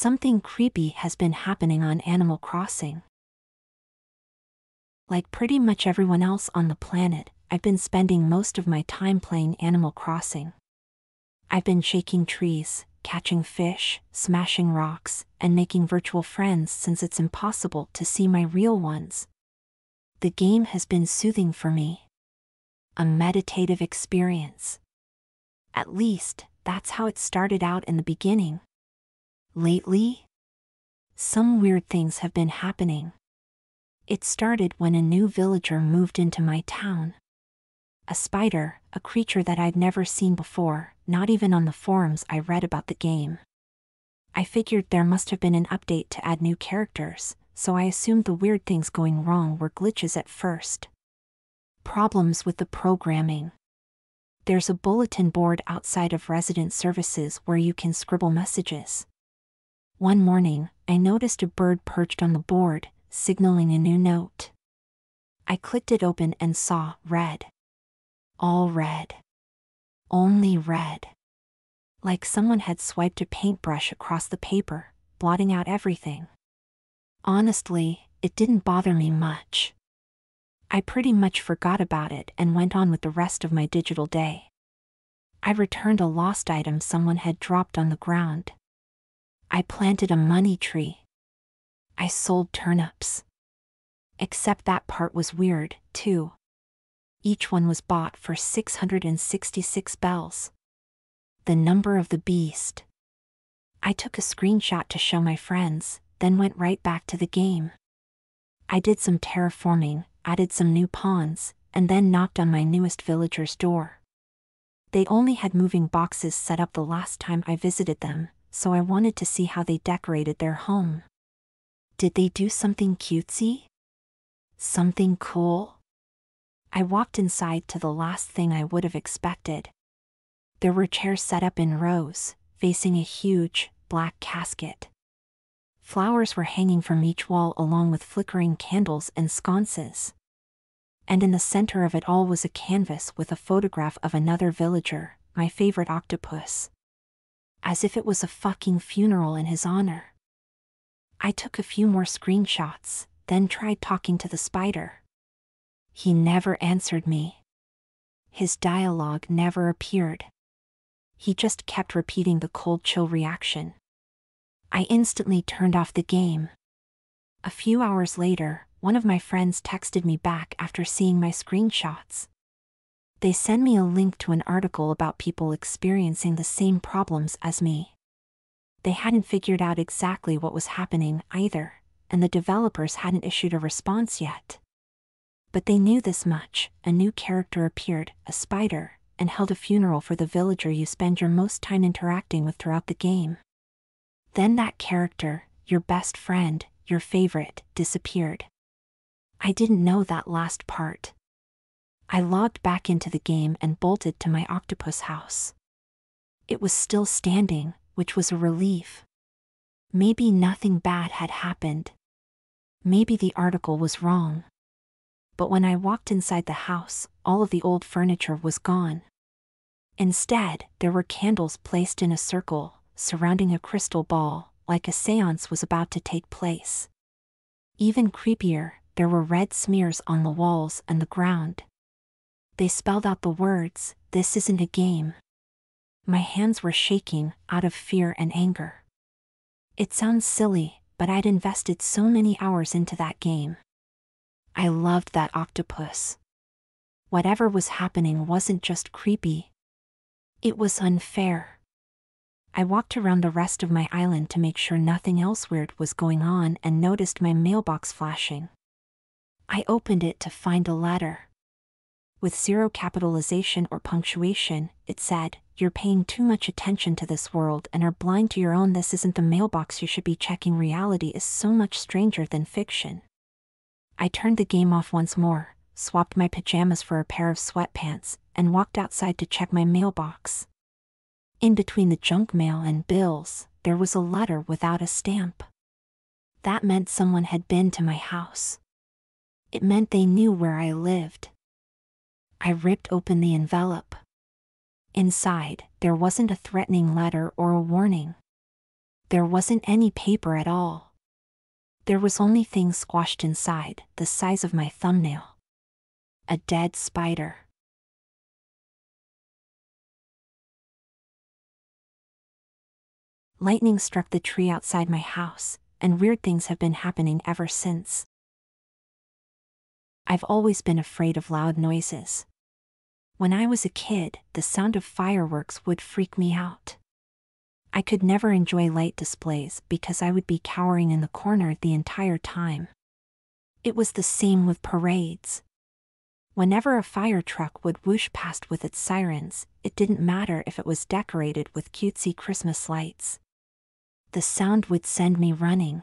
Something creepy has been happening on Animal Crossing. Like pretty much everyone else on the planet, I've been spending most of my time playing Animal Crossing. I've been shaking trees, catching fish, smashing rocks, and making virtual friends since it's impossible to see my real ones. The game has been soothing for me. A meditative experience. At least, that's how it started out in the beginning. Lately, some weird things have been happening. It started when a new villager moved into my town. A spider, a creature that I'd never seen before, not even on the forums I read about the game. I figured there must have been an update to add new characters, so I assumed the weird things going wrong were glitches at first. Problems with the programming. There's a bulletin board outside of resident services where you can scribble messages. One morning, I noticed a bird perched on the board, signaling a new note. I clicked it open and saw red. All red. Only red. Like someone had swiped a paintbrush across the paper, blotting out everything. Honestly, it didn't bother me much. I pretty much forgot about it and went on with the rest of my digital day. I returned a lost item someone had dropped on the ground. I planted a money tree. I sold turnips. Except that part was weird, too. Each one was bought for 666 bells. The number of the beast. I took a screenshot to show my friends, then went right back to the game. I did some terraforming, added some new pawns, and then knocked on my newest villager's door. They only had moving boxes set up the last time I visited them, so I wanted to see how they decorated their home. Did they do something cutesy? Something cool? I walked inside to the last thing I would have expected. There were chairs set up in rows, facing a huge, black casket. Flowers were hanging from each wall along with flickering candles and sconces. And in the center of it all was a canvas with a photograph of another villager, my favorite octopus. As if it was a fucking funeral in his honor. I took a few more screenshots, then tried talking to the spider. He never answered me. His dialogue never appeared. He just kept repeating the cold chill reaction. I instantly turned off the game. A few hours later, one of my friends texted me back after seeing my screenshots. They sent me a link to an article about people experiencing the same problems as me. They hadn't figured out exactly what was happening either, and the developers hadn't issued a response yet. But they knew this much: a new character appeared, a spider, and held a funeral for the villager you spend your most time interacting with throughout the game. Then that character, your best friend, your favorite, disappeared. I didn't know that last part. I logged back into the game and bolted to my octopus house. It was still standing, which was a relief. Maybe nothing bad had happened. Maybe the article was wrong. But when I walked inside the house, all of the old furniture was gone. Instead, there were candles placed in a circle, surrounding a crystal ball, like a seance was about to take place. Even creepier, there were red smears on the walls and the ground. They spelled out the words, "This isn't a game." My hands were shaking, out of fear and anger. It sounds silly, but I'd invested so many hours into that game. I loved that octopus. Whatever was happening wasn't just creepy. It was unfair. I walked around the rest of my island to make sure nothing else weird was going on and noticed my mailbox flashing. I opened it to find a letter. With zero capitalization or punctuation, it said, "You're paying too much attention to this world and are blind to your own. This isn't the mailbox you should be checking. Reality is so much stranger than fiction." I turned the game off once more, swapped my pajamas for a pair of sweatpants, and walked outside to check my mailbox. In between the junk mail and bills, there was a letter without a stamp. That meant someone had been to my house. It meant they knew where I lived. I ripped open the envelope. Inside, there wasn't a threatening letter or a warning. There wasn't any paper at all. There was only things squashed inside, the size of my thumbnail. A dead spider. Lightning struck the tree outside my house, and weird things have been happening ever since. I've always been afraid of loud noises. When I was a kid, the sound of fireworks would freak me out. I could never enjoy light displays because I would be cowering in the corner the entire time. It was the same with parades. Whenever a fire truck would whoosh past with its sirens, it didn't matter if it was decorated with cutesy Christmas lights. The sound would send me running.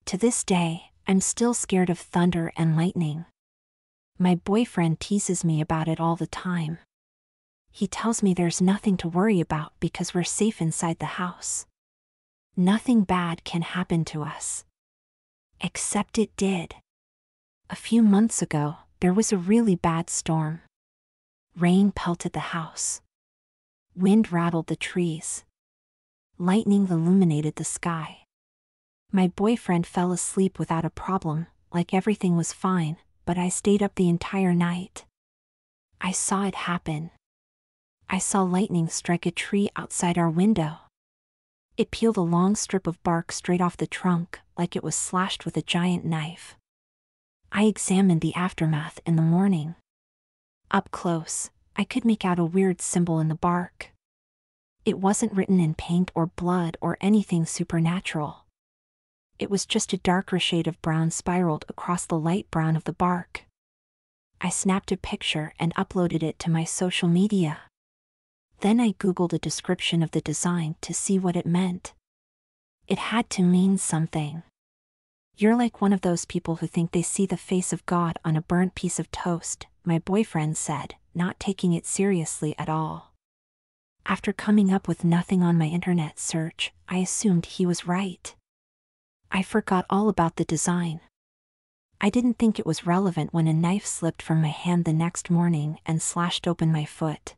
To this day, I'm still scared of thunder and lightning. My boyfriend teases me about it all the time. He tells me there's nothing to worry about because we're safe inside the house. Nothing bad can happen to us. Except it did. A few months ago, there was a really bad storm. Rain pelted the house. Wind rattled the trees. Lightning illuminated the sky. My boyfriend fell asleep without a problem, like everything was fine, but I stayed up the entire night. I saw it happen. I saw lightning strike a tree outside our window. It peeled a long strip of bark straight off the trunk, like it was slashed with a giant knife. I examined the aftermath in the morning. Up close, I could make out a weird symbol in the bark. It wasn't written in paint or blood or anything supernatural. It was just a darker shade of brown spiraled across the light brown of the bark. I snapped a picture and uploaded it to my social media. Then I Googled a description of the design to see what it meant. It had to mean something. You're like one of those people who think they see the face of God on a burnt piece of toast, my boyfriend said, not taking it seriously at all. After coming up with nothing on my internet search, I assumed he was right. I forgot all about the design. I didn't think it was relevant when a knife slipped from my hand the next morning and slashed open my foot.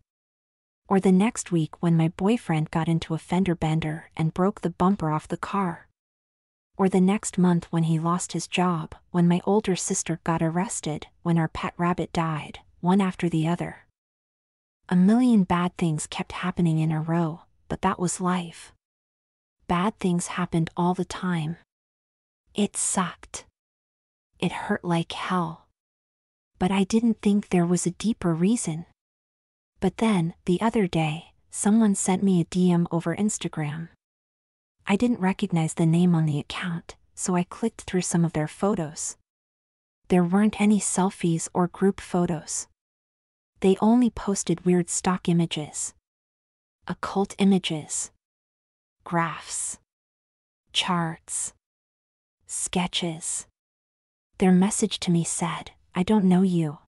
Or the next week when my boyfriend got into a fender bender and broke the bumper off the car. Or the next month when he lost his job, when my older sister got arrested, when our pet rabbit died, one after the other. A million bad things kept happening in a row, but that was life. Bad things happened all the time. It sucked. It hurt like hell. But I didn't think there was a deeper reason. But then, the other day, someone sent me a DM over Instagram. I didn't recognize the name on the account, so I clicked through some of their photos. There weren't any selfies or group photos. They only posted weird stock images. Occult images. Graphs. Charts. Sketches. Their message to me said, "I don't know you.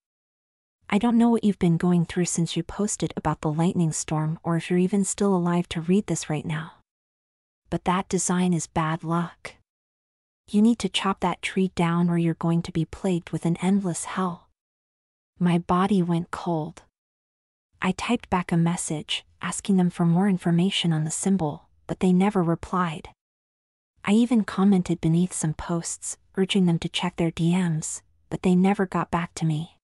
I don't know what you've been going through since you posted about the lightning storm or if you're even still alive to read this right now. But that design is bad luck. You need to chop that tree down or you're going to be plagued with an endless hell." My body went cold. I typed back a message, asking them for more information on the symbol, but they never replied. I even commented beneath some posts, urging them to check their DMs, but they never got back to me.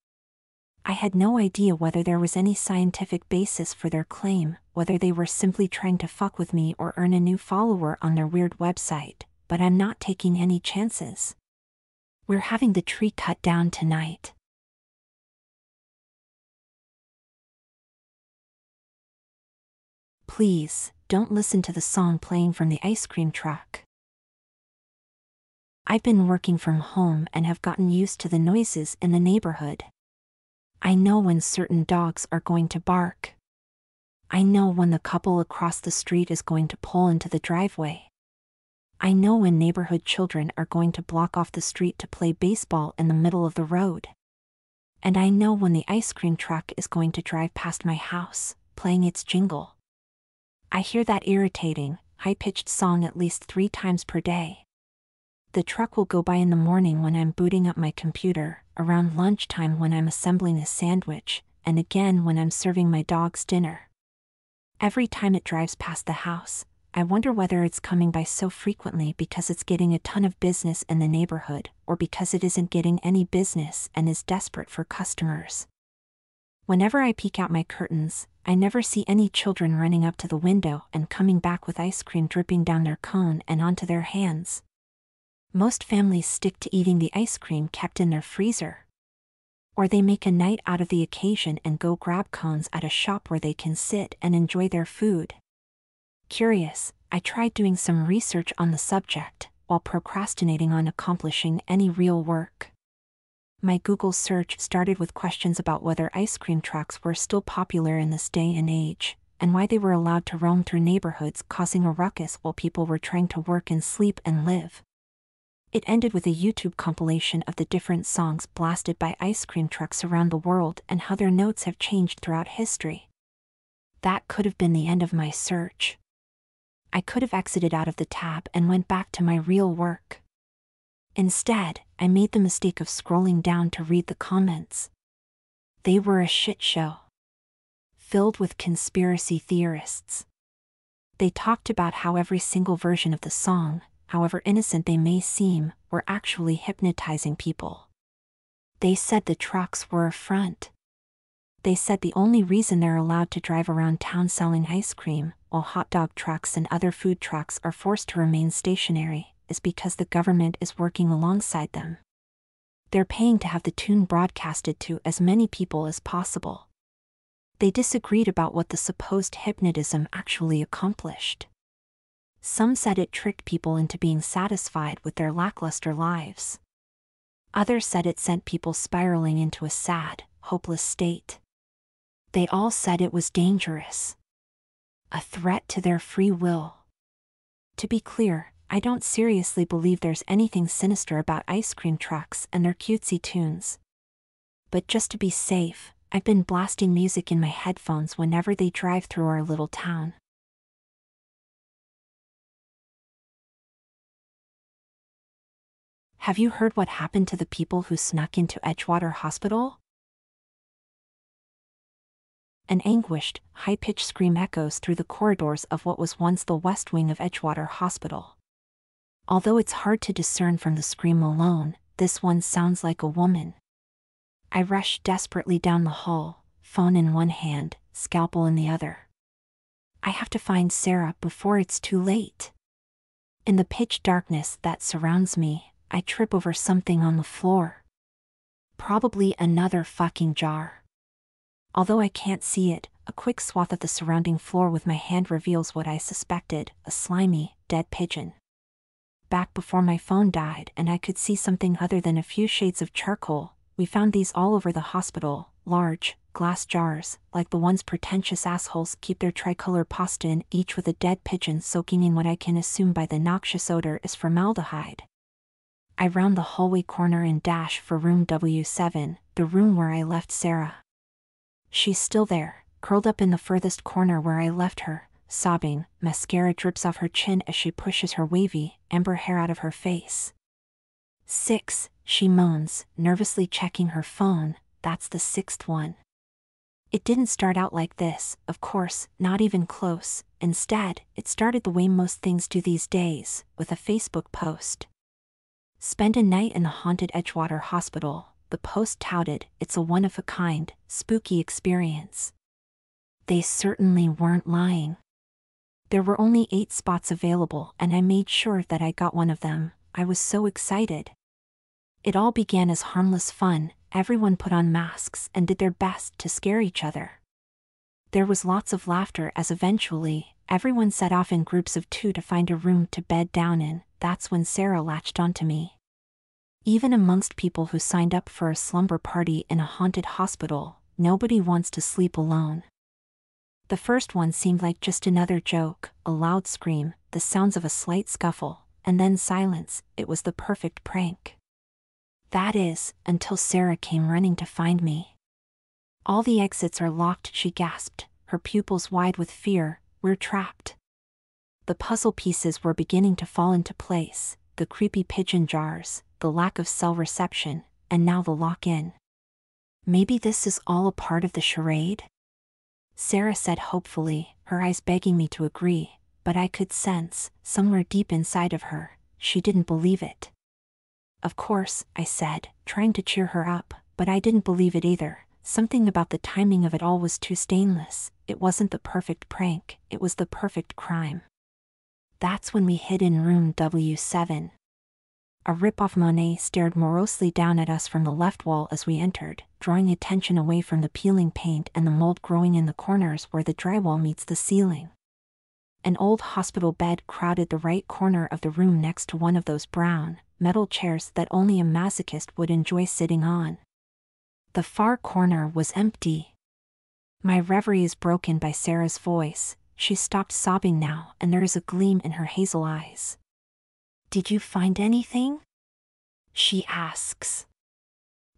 I had no idea whether there was any scientific basis for their claim, whether they were simply trying to fuck with me or earn a new follower on their weird website, but I'm not taking any chances. We're having the tree cut down tonight. Please, don't listen to the song playing from the ice cream truck. I've been working from home and have gotten used to the noises in the neighborhood. I know when certain dogs are going to bark. I know when the couple across the street is going to pull into the driveway. I know when neighborhood children are going to block off the street to play baseball in the middle of the road. And I know when the ice cream truck is going to drive past my house, playing its jingle. I hear that irritating, high-pitched song at least 3 times per day. The truck will go by in the morning when I'm booting up my computer, around lunchtime when I'm assembling a sandwich, and again when I'm serving my dogs dinner. Every time it drives past the house, I wonder whether it's coming by so frequently because it's getting a ton of business in the neighborhood, or because it isn't getting any business and is desperate for customers. Whenever I peek out my curtains, I never see any children running up to the window and coming back with ice cream dripping down their cone and onto their hands. Most families stick to eating the ice cream kept in their freezer. Or they make a night out of the occasion and go grab cones at a shop where they can sit and enjoy their food. Curious, I tried doing some research on the subject, while procrastinating on accomplishing any real work. My Google search started with questions about whether ice cream trucks were still popular in this day and age, and why they were allowed to roam through neighborhoods causing a ruckus while people were trying to work and sleep and live. It ended with a YouTube compilation of the different songs blasted by ice cream trucks around the world and how their notes have changed throughout history. That could have been the end of my search. I could have exited out of the tab and went back to my real work. Instead, I made the mistake of scrolling down to read the comments. They were a shit show. Filled with conspiracy theorists. They talked about how every single version of the song, however innocent they may seem, were actually hypnotizing people. They said the trucks were a front. They said the only reason they're allowed to drive around town selling ice cream, while hot dog trucks and other food trucks are forced to remain stationary, is because the government is working alongside them. They're paying to have the tune broadcasted to as many people as possible. They disagreed about what the supposed hypnotism actually accomplished. Some said it tricked people into being satisfied with their lackluster lives. Others said it sent people spiraling into a sad, hopeless state. They all said it was dangerous. A threat to their free will. To be clear, I don't seriously believe there's anything sinister about ice cream trucks and their cutesy tunes. But just to be safe, I've been blasting music in my headphones whenever they drive through our little town. Have you heard what happened to the people who snuck into Edgewater Hospital? An anguished, high-pitched scream echoes through the corridors of what was once the West Wing of Edgewater Hospital. Although it's hard to discern from the scream alone, this one sounds like a woman. I rush desperately down the hall, phone in one hand, scalpel in the other. I have to find Sarah before it's too late. In the pitch darkness that surrounds me, I trip over something on the floor. Probably another fucking jar. Although I can't see it, a quick swath of the surrounding floor with my hand reveals what I suspected, a slimy, dead pigeon. Back before my phone died and I could see something other than a few shades of charcoal, we found these all over the hospital, large, glass jars, like the ones pretentious assholes keep their tricolor pasta in, each with a dead pigeon soaking in what I can assume by the noxious odor is formaldehyde. I round the hallway corner and dash for room W7, the room where I left Sarah. She's still there, curled up in the furthest corner where I left her, sobbing. Mascara drips off her chin as she pushes her wavy, amber hair out of her face. 6, she moans, nervously checking her phone. That's the 6th one. It didn't start out like this, of course, not even close. Instead, it started the way most things do these days, with a Facebook post. Spend a night in the haunted Edgewater Hospital. The post touted, it's a one-of-a-kind, spooky experience. They certainly weren't lying. There were only 8 spots available and I made sure that I got one of them. I was so excited. It all began as harmless fun. Everyone put on masks and did their best to scare each other. There was lots of laughter as eventually, everyone set off in groups of 2 to find a room to bed down in. That's when Sarah latched onto me. Even amongst people who signed up for a slumber party in a haunted hospital, nobody wants to sleep alone. The first one seemed like just another joke, a loud scream, the sounds of a slight scuffle, and then silence. It was the perfect prank. That is, until Sarah came running to find me. All the exits are locked, she gasped, her pupils wide with fear. We're trapped. The puzzle pieces were beginning to fall into place, the creepy pigeon jars, the lack of cell reception, and now the lock-in. Maybe this is all a part of the charade? Sarah said hopefully, her eyes begging me to agree. but I could sense, somewhere deep inside of her, she didn't believe it. Of course, I said, trying to cheer her up, but I didn't believe it either. Something about the timing of it all was too stainless. It wasn't the perfect prank, it was the perfect crime. That's when we hid in room W7. A rip-off Monet stared morosely down at us from the left wall as we entered, drawing attention away from the peeling paint and the mold growing in the corners where the drywall meets the ceiling. An old hospital bed crowded the right corner of the room next to one of those brown, metal chairs that only a masochist would enjoy sitting on. The far corner was empty. My reverie is broken by Sarah's voice. She stopped sobbing now, and there is a gleam in her hazel eyes. "Did you find anything?" she asks.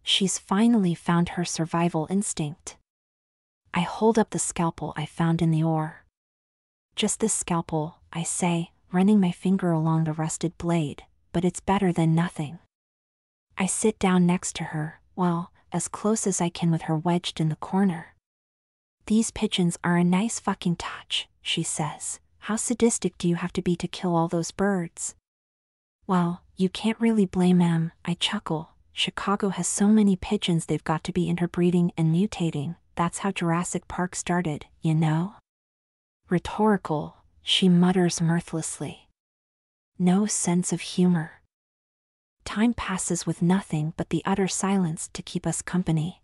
She's finally found her survival instinct. I hold up the scalpel I found in the ore. "Just this scalpel," I say, running my finger along the rusted blade, "but it's better than nothing." I sit down next to her, well, as close as I can with her wedged in the corner. "These pigeons are a nice fucking touch," she says. "How sadistic do you have to be to kill all those birds?" "Well, you can't really blame them," I chuckle. "Chicago has so many pigeons they've got to be interbreeding and mutating. That's how Jurassic Park started, you know?" Rhetorical, she mutters mirthlessly. No sense of humor. Time passes with nothing but the utter silence to keep us company.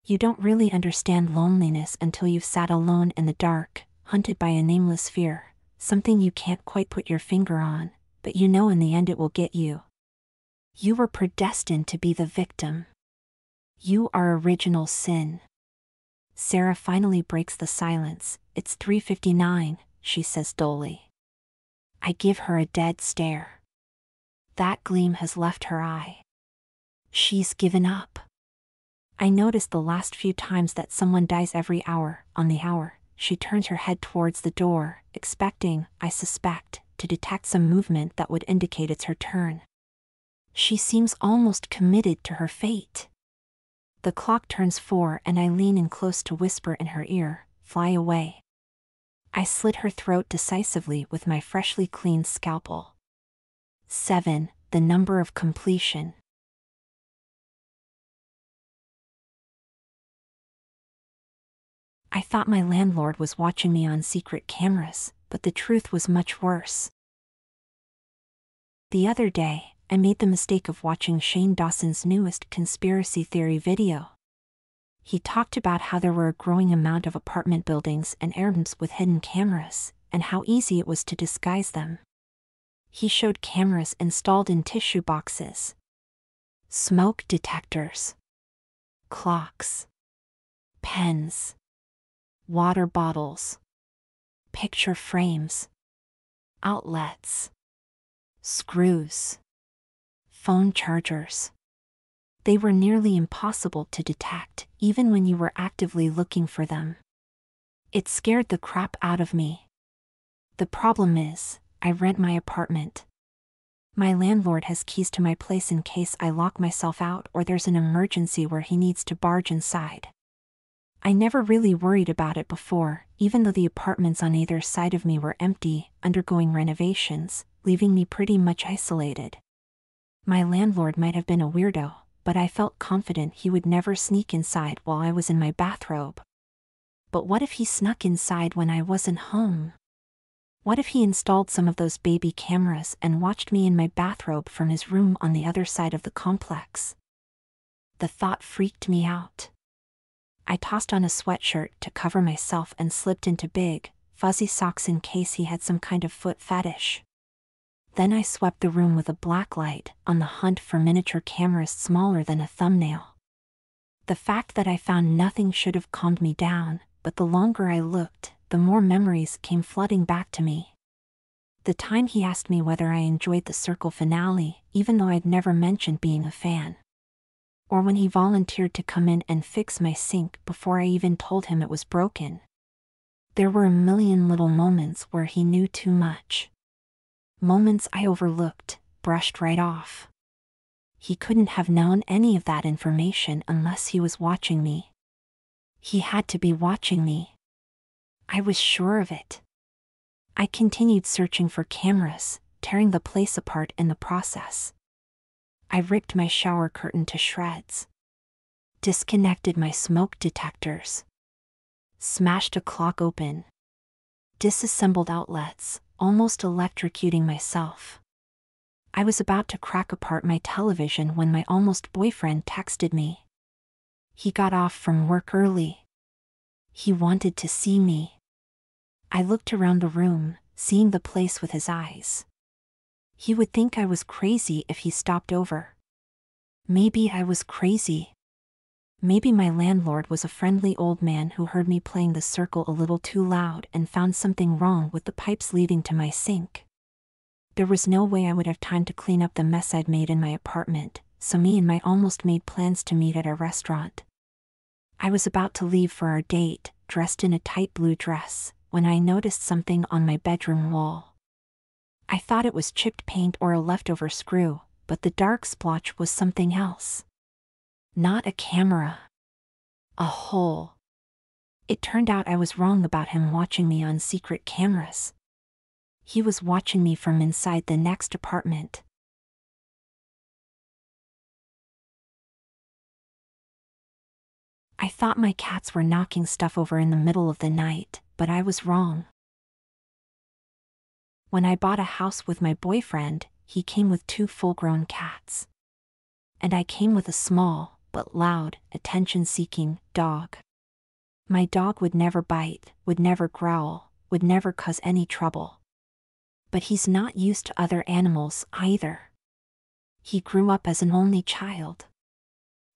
You don't really understand loneliness until you've sat alone in the dark, hunted by a nameless fear, something you can't quite put your finger on, but you know in the end it will get you. You were predestined to be the victim. You are original sin. Sarah finally breaks the silence. "It's 3:59, she says dully. I give her a dead stare. That gleam has left her eye. She's given up. I notice the last few times that someone dies every hour, on the hour, she turns her head towards the door, expecting, I suspect, to detect some movement that would indicate it's her turn. She seems almost committed to her fate. The clock turns 4 and I lean in close to whisper in her ear, "Fly away." I slit her throat decisively with my freshly cleaned scalpel. 7. The number of completion. I thought my landlord was watching me on secret cameras, but the truth was much worse. The other day, I made the mistake of watching Shane Dawson's newest conspiracy theory video. He talked about how there were a growing amount of apartment buildings and airbnbs with hidden cameras, and how easy it was to disguise them. He showed cameras installed in tissue boxes, smoke detectors, clocks, pens, water bottles, picture frames, outlets, screws, phone chargers. They were nearly impossible to detect, even when you were actively looking for them. It scared the crap out of me. The problem is, I rent my apartment. My landlord has keys to my place in case I lock myself out or there's an emergency where he needs to barge inside. I never really worried about it before, even though the apartments on either side of me were empty, undergoing renovations, leaving me pretty much isolated. My landlord might have been a weirdo, but I felt confident he would never sneak inside while I was in my bathrobe. But what if he snuck inside when I wasn't home? What if he installed some of those baby cameras and watched me in my bathrobe from his room on the other side of the complex? The thought freaked me out. I tossed on a sweatshirt to cover myself and slipped into big, fuzzy socks in case he had some kind of foot fetish. Then I swept the room with a black light, on the hunt for miniature cameras smaller than a thumbnail. The fact that I found nothing should have calmed me down, but the longer I looked, the more memories came flooding back to me. The time he asked me whether I enjoyed the Circle finale, even though I'd never mentioned being a fan. Or when he volunteered to come in and fix my sink before I even told him it was broken. There were a million little moments where he knew too much. Moments I overlooked, brushed right off. He couldn't have known any of that information unless he was watching me. He had to be watching me. I was sure of it. I continued searching for cameras, tearing the place apart in the process. I ripped my shower curtain to shreds, disconnected my smoke detectors, smashed a clock open, disassembled outlets, almost electrocuting myself. I was about to crack apart my television when my almost boyfriend texted me. He got off from work early. He wanted to see me. I looked around the room, seeing the place with his eyes. He would think I was crazy if he stopped over. Maybe I was crazy. Maybe my landlord was a friendly old man who heard me playing the circle a little too loud and found something wrong with the pipes leading to my sink. There was no way I would have time to clean up the mess I'd made in my apartment, so me and my almost made plans to meet at a restaurant. I was about to leave for our date, dressed in a tight blue dress, when I noticed something on my bedroom wall. I thought it was chipped paint or a leftover screw, but the dark splotch was something else. Not a camera. A hole. It turned out I was wrong about him watching me on secret cameras. He was watching me from inside the next apartment. I thought my cats were knocking stuff over in the middle of the night, but I was wrong. When I bought a house with my boyfriend, he came with 2 full-grown cats. And I came with a small, but loud, attention-seeking dog. My dog would never bite, would never growl, would never cause any trouble. But he's not used to other animals either. He grew up as an only child.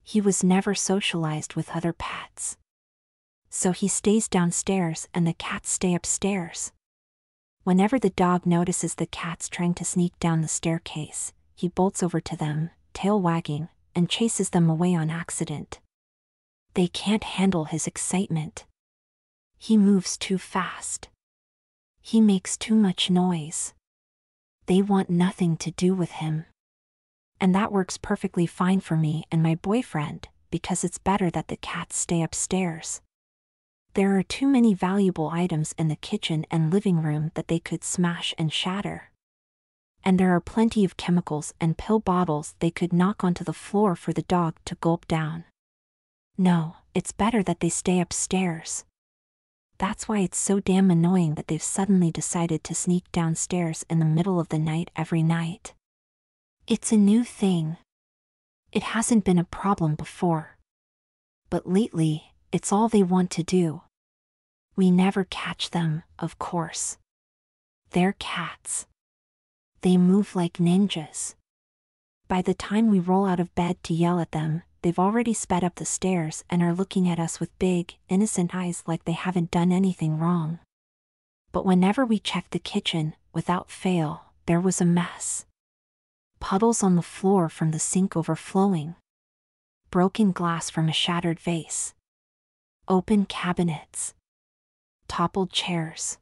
He was never socialized with other pets. So he stays downstairs and the cats stay upstairs. Whenever the dog notices the cats trying to sneak down the staircase, he bolts over to them, tail wagging, and chases them away on accident. They can't handle his excitement. He moves too fast. He makes too much noise. They want nothing to do with him. And that works perfectly fine for me and my boyfriend, because it's better that the cats stay upstairs. There are too many valuable items in the kitchen and living room that they could smash and shatter. And there are plenty of chemicals and pill bottles they could knock onto the floor for the dog to gulp down. No, it's better that they stay upstairs. That's why it's so damn annoying that they've suddenly decided to sneak downstairs in the middle of the night every night. It's a new thing. It hasn't been a problem before. But lately, it's all they want to do. We never catch them, of course. They're cats. They move like ninjas. By the time we roll out of bed to yell at them, they've already sped up the stairs and are looking at us with big, innocent eyes like they haven't done anything wrong. But whenever we checked the kitchen, without fail, there was a mess. Puddles on the floor from the sink overflowing. Broken glass from a shattered vase. Open cabinets. Toppled chairs.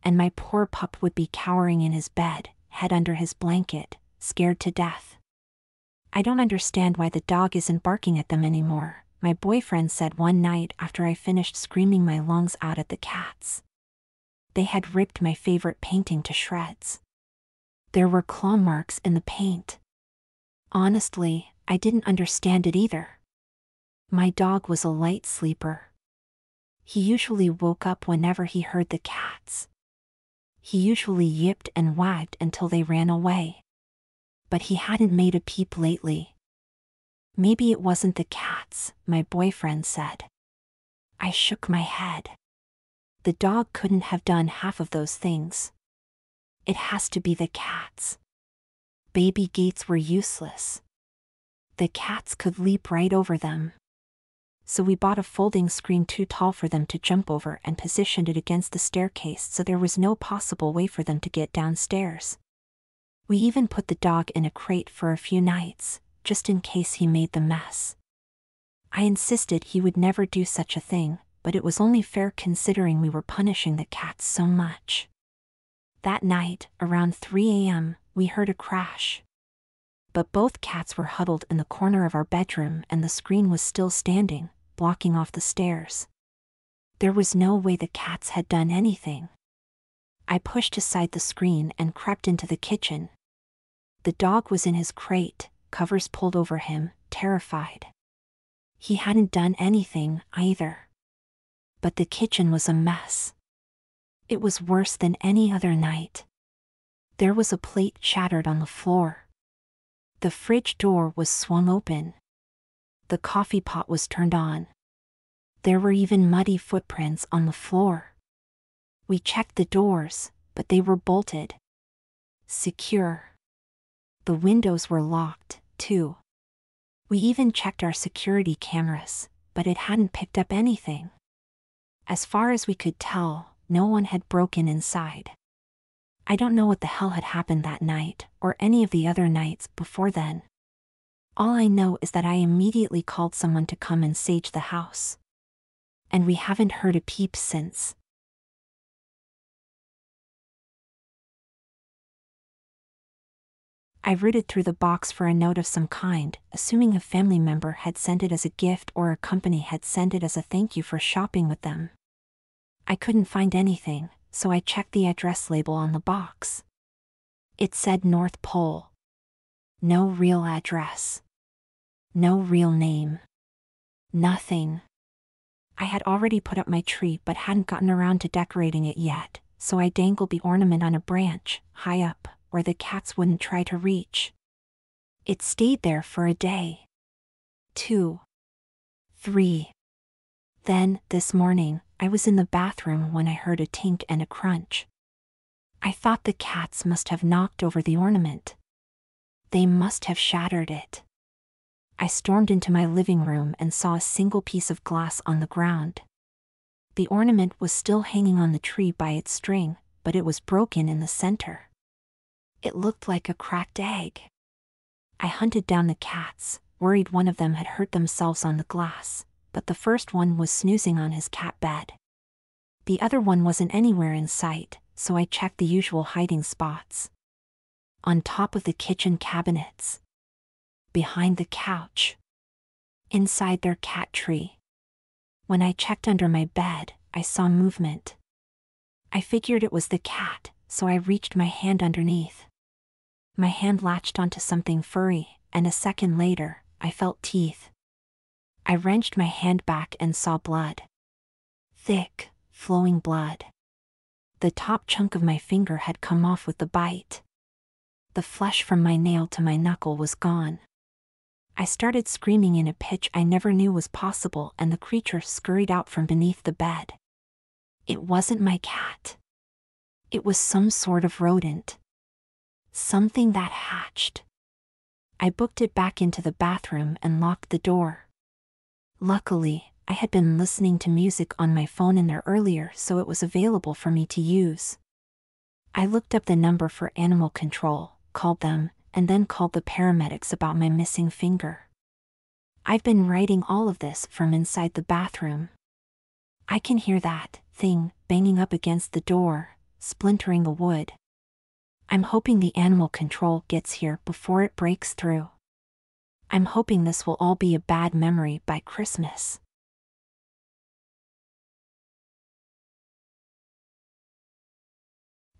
And my poor pup would be cowering in his bed, head under his blanket, scared to death. I don't understand why the dog isn't barking at them anymore, my boyfriend said one night after I finished screaming my lungs out at the cats. They had ripped my favorite painting to shreds. There were claw marks in the paint. Honestly, I didn't understand it either. My dog was a light sleeper. He usually woke up whenever he heard the cats. He usually yipped and wagged until they ran away. But he hadn't made a peep lately. Maybe it wasn't the cats, my boyfriend said. I shook my head. The dog couldn't have done half of those things. It has to be the cats. Baby gates were useless. The cats could leap right over them. So we bought a folding screen too tall for them to jump over and positioned it against the staircase so there was no possible way for them to get downstairs. We even put the dog in a crate for a few nights, just in case he made the mess. I insisted he would never do such a thing, but it was only fair considering we were punishing the cats so much. That night, around 3 a.m., we heard a crash. But both cats were huddled in the corner of our bedroom and the screen was still standing, blocking off the stairs. There was no way the cats had done anything. I pushed aside the screen and crept into the kitchen. The dog was in his crate, covers pulled over him, terrified. He hadn't done anything, either. But the kitchen was a mess. It was worse than any other night. There was a plate shattered on the floor. The fridge door was swung open. The coffee pot was turned on. There were even muddy footprints on the floor. We checked the doors, but they were bolted. Secure. The windows were locked, too. We even checked our security cameras, but it hadn't picked up anything. As far as we could tell, no one had broken inside. I don't know what the hell had happened that night, or any of the other nights before then. All I know is that I immediately called someone to come and sage the house. And we haven't heard a peep since. I rooted through the box for a note of some kind, assuming a family member had sent it as a gift or a company had sent it as a thank you for shopping with them. I couldn't find anything, so I checked the address label on the box. It said North Pole. No real address. No real name. Nothing. I had already put up my tree but hadn't gotten around to decorating it yet, so I dangled the ornament on a branch, high up, where the cats wouldn't try to reach. It stayed there for a day. 2. 3. Then, this morning, I was in the bathroom when I heard a tink and a crunch. I thought the cats must have knocked over the ornament. They must have shattered it. I stormed into my living room and saw a single piece of glass on the ground. The ornament was still hanging on the tree by its string, but it was broken in the center. It looked like a cracked egg. I hunted down the cats, worried one of them had hurt themselves on the glass, but the first one was snoozing on his cat bed. The other one wasn't anywhere in sight, so I checked the usual hiding spots. On top of the kitchen cabinets. Behind the couch. Inside their cat tree. When I checked under my bed, I saw movement. I figured it was the cat, so I reached my hand underneath. My hand latched onto something furry, and a second later, I felt teeth. I wrenched my hand back and saw blood. Thick, flowing blood. The top chunk of my finger had come off with the bite. The flesh from my nail to my knuckle was gone. I started screaming in a pitch I never knew was possible, and the creature scurried out from beneath the bed. It wasn't my cat. It was some sort of rodent. Something that hatched. I booked it back into the bathroom and locked the door. Luckily, I had been listening to music on my phone in there earlier, so it was available for me to use. I looked up the number for animal control, called them, and then called the paramedics about my missing finger. I've been writing all of this from inside the bathroom. I can hear that thing banging up against the door, splintering the wood. I'm hoping the animal control gets here before it breaks through. I'm hoping this will all be a bad memory by Christmas.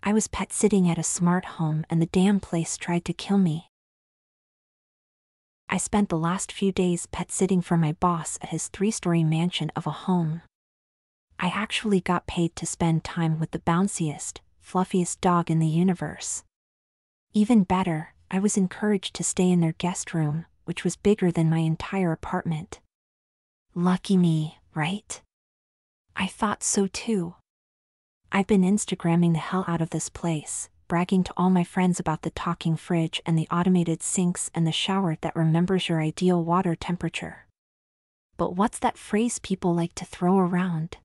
I was pet sitting at a smart home and the damn place tried to kill me. I spent the last few days pet sitting for my boss at his 3-story mansion of a home. I actually got paid to spend time with the bounciest, fluffiest dog in the universe. Even better, I was encouraged to stay in their guest room, which was bigger than my entire apartment. Lucky me, right? I thought so too. I've been Instagramming the hell out of this place, bragging to all my friends about the talking fridge and the automated sinks and the shower that remembers your ideal water temperature. But what's that phrase people like to throw around?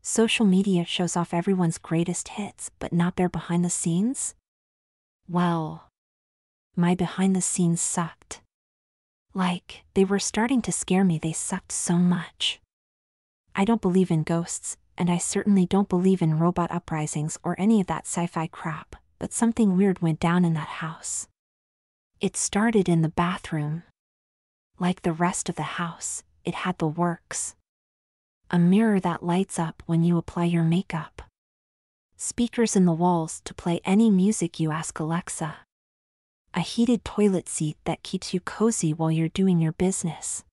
Social media shows off everyone's greatest hits, but not their behind the scenes? Well, my behind the scenes sucked. Like, they were starting to scare me, they sucked so much. I don't believe in ghosts, and I certainly don't believe in robot uprisings or any of that sci-fi crap, but something weird went down in that house. It started in the bathroom. Like the rest of the house, it had the works. A mirror that lights up when you apply your makeup. Speakers in the walls to play any music you ask Alexa. A heated toilet seat that keeps you cozy while you're doing your business.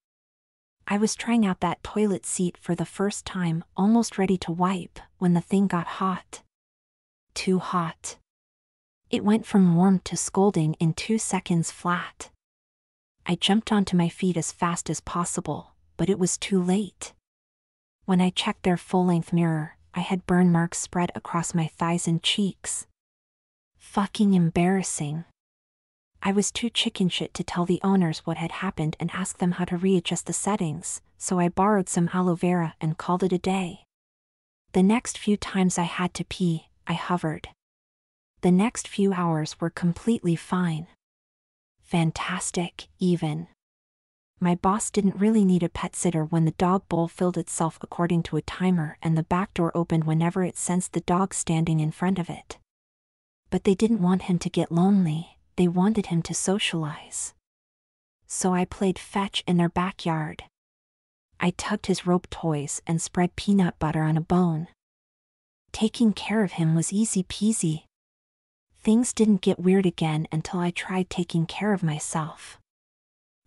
I was trying out that toilet seat for the first time, almost ready to wipe, when the thing got hot. Too hot. It went from warm to scalding in 2 seconds flat. I jumped onto my feet as fast as possible, but it was too late. When I checked their full-length mirror, I had burn marks spread across my thighs and cheeks. Fucking embarrassing. I was too chicken shit to tell the owners what had happened and ask them how to readjust the settings, so I borrowed some aloe vera and called it a day. The next few times I had to pee, I hovered. The next few hours were completely fine. Fantastic, even. My boss didn't really need a pet sitter when the dog bowl filled itself according to a timer and the back door opened whenever it sensed the dog standing in front of it. But they didn't want him to get lonely. They wanted him to socialize. So I played fetch in their backyard. I tugged his rope toys and spread peanut butter on a bone. Taking care of him was easy peasy. Things didn't get weird again until I tried taking care of myself.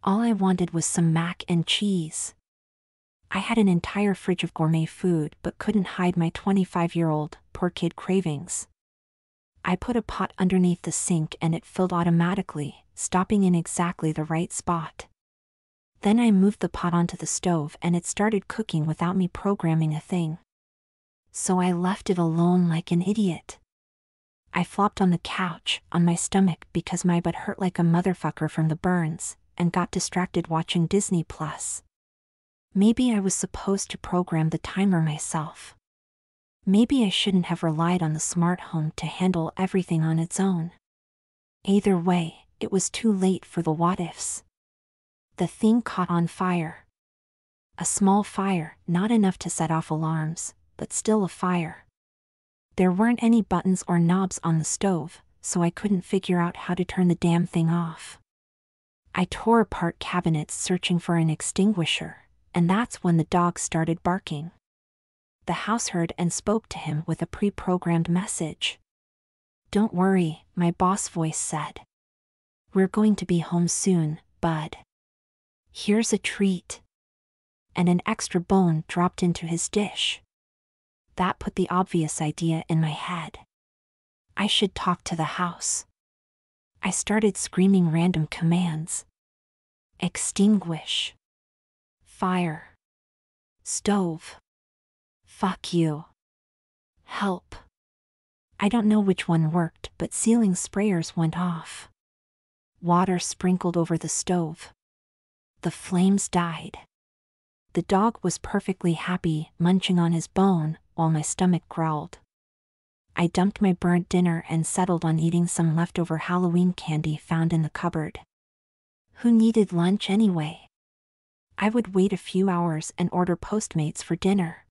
All I wanted was some mac and cheese. I had an entire fridge of gourmet food but couldn't hide my 25-year-old, poor kid cravings. I put a pot underneath the sink and it filled automatically, stopping in exactly the right spot. Then I moved the pot onto the stove and it started cooking without me programming a thing. So I left it alone like an idiot. I flopped on the couch, on my stomach because my butt hurt like a motherfucker from the burns, and got distracted watching Disney+. Maybe I was supposed to program the timer myself. Maybe I shouldn't have relied on the smart home to handle everything on its own. Either way, it was too late for the what-ifs. The thing caught on fire. A small fire, not enough to set off alarms, but still a fire. There weren't any buttons or knobs on the stove, so I couldn't figure out how to turn the damn thing off. I tore apart cabinets searching for an extinguisher, and that's when the dog started barking. The house heard and spoke to him with a pre-programmed message. "Don't worry," my boss voice said. "We're going to be home soon, bud. Here's a treat." And an extra bone dropped into his dish. That put the obvious idea in my head. I should talk to the house. I started screaming random commands. Extinguish. Fire. Stove. Fuck you. Help. I don't know which one worked, but ceiling sprayers went off. Water sprinkled over the stove. The flames died. The dog was perfectly happy, munching on his bone, while my stomach growled. I dumped my burnt dinner and settled on eating some leftover Halloween candy found in the cupboard. Who needed lunch anyway? I would wait a few hours and order Postmates for dinner.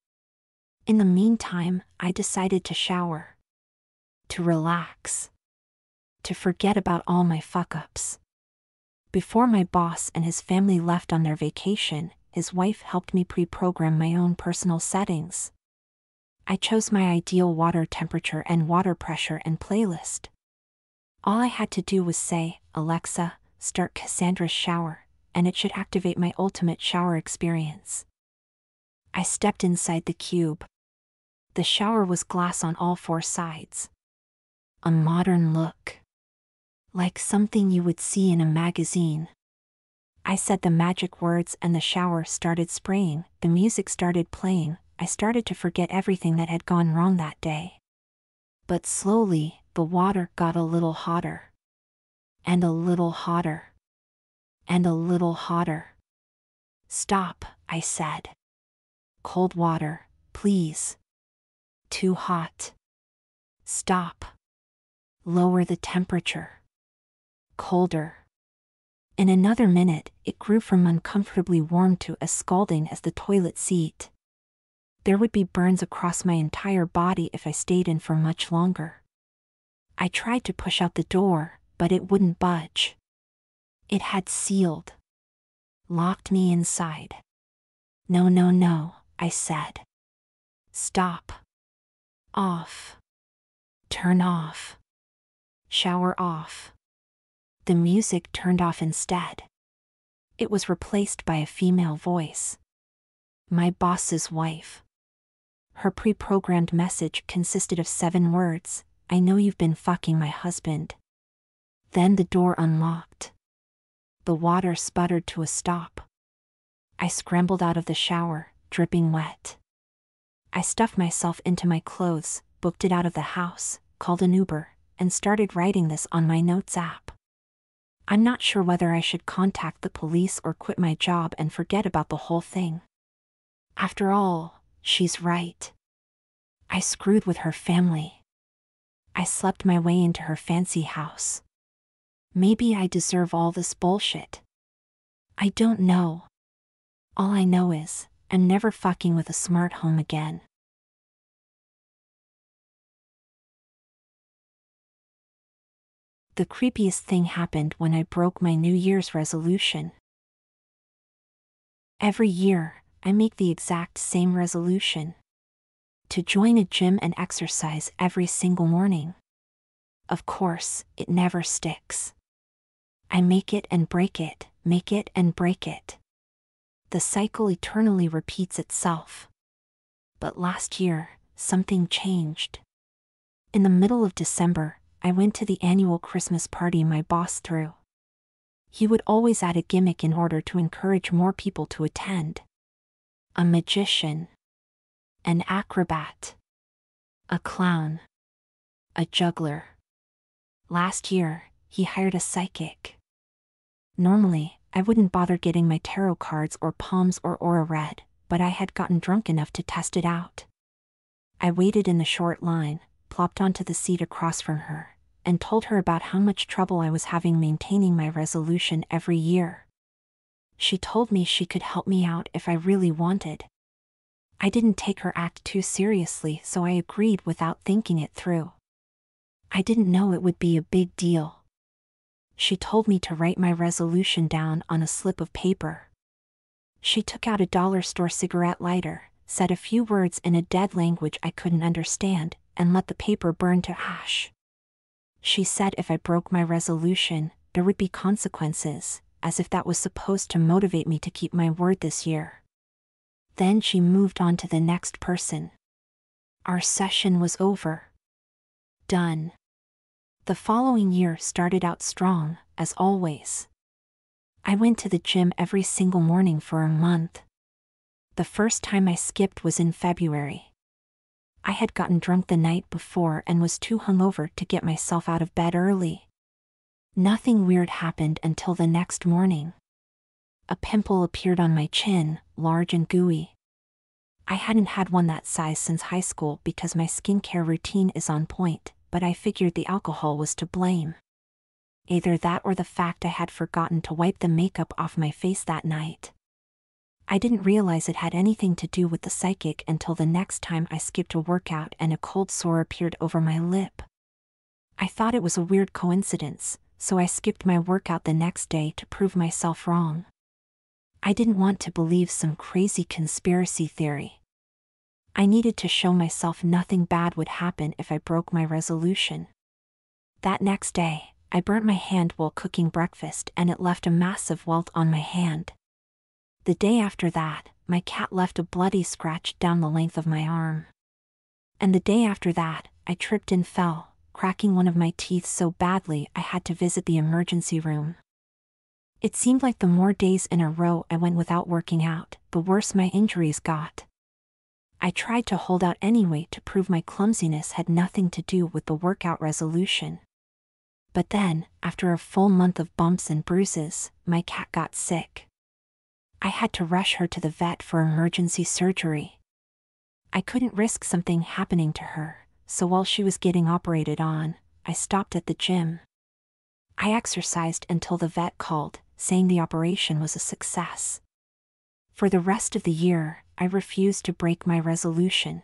In the meantime, I decided to shower. To relax. To forget about all my fuck-ups. Before my boss and his family left on their vacation, his wife helped me pre-program my own personal settings. I chose my ideal water temperature and water pressure and playlist. All I had to do was say, "Alexa, start Cassandra's shower," and it should activate my ultimate shower experience. I stepped inside the cube. The shower was glass on all 4 sides. A modern look. Like something you would see in a magazine. I said the magic words and the shower started spraying, the music started playing. I started to forget everything that had gone wrong that day. But slowly, the water got a little hotter. And a little hotter. And a little hotter. "Stop," I said. "Cold water, please. Too hot. Stop. Lower the temperature. Colder." In another minute, it grew from uncomfortably warm to as scalding as the toilet seat. There would be burns across my entire body if I stayed in for much longer. I tried to push out the door, but it wouldn't budge. It had sealed. Locked me inside. "No, no, no," I said. "Stop. Off. Turn off. Shower off. The music turned off instead. It was replaced by a female voice. My boss's wife. Her pre-programmed message consisted of 7 words: "I know you've been fucking my husband." Then the door unlocked. The water sputtered to a stop. I scrambled out of the shower, dripping wet. I stuffed myself into my clothes, booked it out of the house, called an Uber, and started writing this on my notes app. I'm not sure whether I should contact the police or quit my job and forget about the whole thing. After all, she's right. I screwed with her family. I slept my way into her fancy house. Maybe I deserve all this bullshit. I don't know. All I know is, I'm never fucking with a smart home again. The creepiest thing happened when I broke my New Year's resolution. Every year, I make the exact same resolution: to join a gym and exercise every single morning. Of course, it never sticks. I make it and break it, make it and break it. The cycle eternally repeats itself. But last year, something changed. In the middle of December, I went to the annual Christmas party my boss threw. He would always add a gimmick in order to encourage more people to attend. A magician. An acrobat. A clown. A juggler. Last year, he hired a psychic. Normally, I wouldn't bother getting my tarot cards or palms or aura read, but I had gotten drunk enough to test it out. I waited in the short line, plopped onto the seat across from her, and told her about how much trouble I was having maintaining my resolution every year. She told me she could help me out if I really wanted. I didn't take her act too seriously, so I agreed without thinking it through. I didn't know it would be a big deal. She told me to write my resolution down on a slip of paper. She took out a dollar store cigarette lighter, said a few words in a dead language I couldn't understand, and let the paper burn to ash. She said if I broke my resolution, there would be consequences, as if that was supposed to motivate me to keep my word this year. Then she moved on to the next person. Our session was over. Done. The following year started out strong, as always. I went to the gym every single morning for a month. The first time I skipped was in February. I had gotten drunk the night before and was too hungover to get myself out of bed early. Nothing weird happened until the next morning. A pimple appeared on my chin, large and gooey. I hadn't had one that size since high school because my skincare routine is on point, but I figured the alcohol was to blame. Either that or the fact I had forgotten to wipe the makeup off my face that night. I didn't realize it had anything to do with the psychic until the next time I skipped a workout and a cold sore appeared over my lip. I thought it was a weird coincidence, so I skipped my workout the next day to prove myself wrong. I didn't want to believe some crazy conspiracy theory. I needed to show myself nothing bad would happen if I broke my resolution. That next day, I burnt my hand while cooking breakfast and it left a massive welt on my hand. The day after that, my cat left a bloody scratch down the length of my arm. And the day after that, I tripped and fell, cracking one of my teeth so badly I had to visit the emergency room. It seemed like the more days in a row I went without working out, the worse my injuries got. I tried to hold out anyway to prove my clumsiness had nothing to do with the workout resolution. But then, after a full month of bumps and bruises, my cat got sick. I had to rush her to the vet for emergency surgery. I couldn't risk something happening to her, so while she was getting operated on, I stopped at the gym. I exercised until the vet called, saying the operation was a success. For the rest of the year, I refused to break my resolution.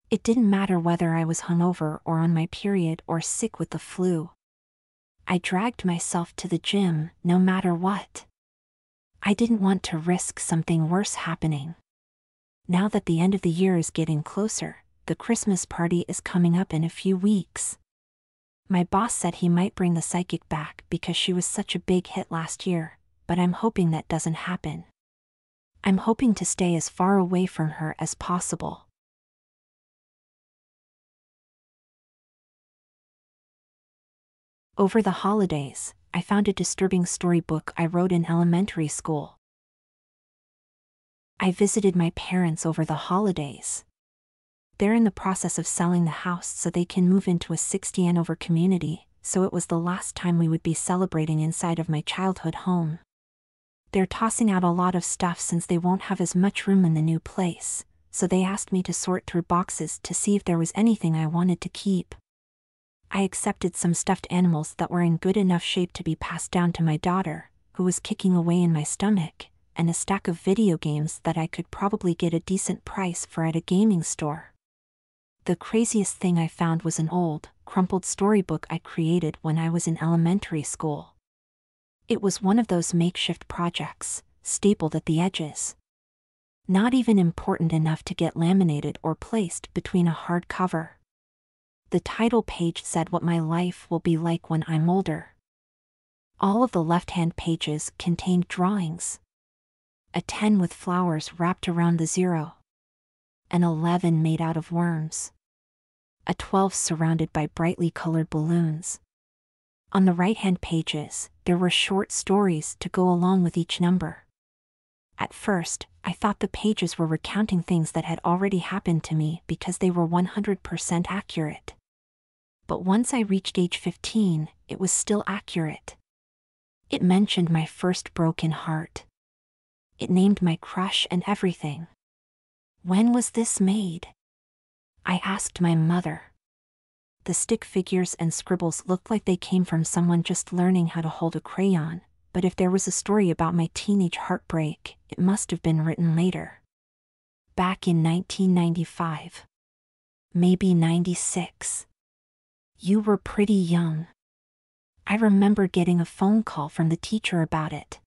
It didn't matter whether I was hungover or on my period or sick with the flu. I dragged myself to the gym, no matter what. I didn't want to risk something worse happening. Now that the end of the year is getting closer, the Christmas party is coming up in a few weeks. My boss said he might bring the psychic back because she was such a big hit last year, but I'm hoping that doesn't happen. I'm hoping to stay as far away from her as possible. Over the holidays, I found a disturbing storybook I wrote in elementary school. I visited my parents over the holidays. They're in the process of selling the house so they can move into a 60 and over community, so it was the last time we would be celebrating inside of my childhood home. They're tossing out a lot of stuff since they won't have as much room in the new place, so they asked me to sort through boxes to see if there was anything I wanted to keep. I accepted some stuffed animals that were in good enough shape to be passed down to my daughter, who was kicking away in my stomach, and a stack of video games that I could probably get a decent price for at a gaming store. The craziest thing I found was an old, crumpled storybook I created when I was in elementary school. It was one of those makeshift projects, stapled at the edges. Not even important enough to get laminated or placed between a hard cover. The title page said what my life will be like when I'm older. All of the left-hand pages contained drawings. A 10 with flowers wrapped around the 0. An 11 made out of worms. A 12 surrounded by brightly colored balloons. On the right-hand pages, there were short stories to go along with each number. At first, I thought the pages were recounting things that had already happened to me because they were 100% accurate. But once I reached age 15, it was still accurate. It mentioned my first broken heart. It named my crush and everything. When was this made? I asked my mother. The stick figures and scribbles looked like they came from someone just learning how to hold a crayon, but if there was a story about my teenage heartbreak, it must have been written later. Back in 1995. Maybe 96. You were pretty young. I remember getting a phone call from the teacher about it.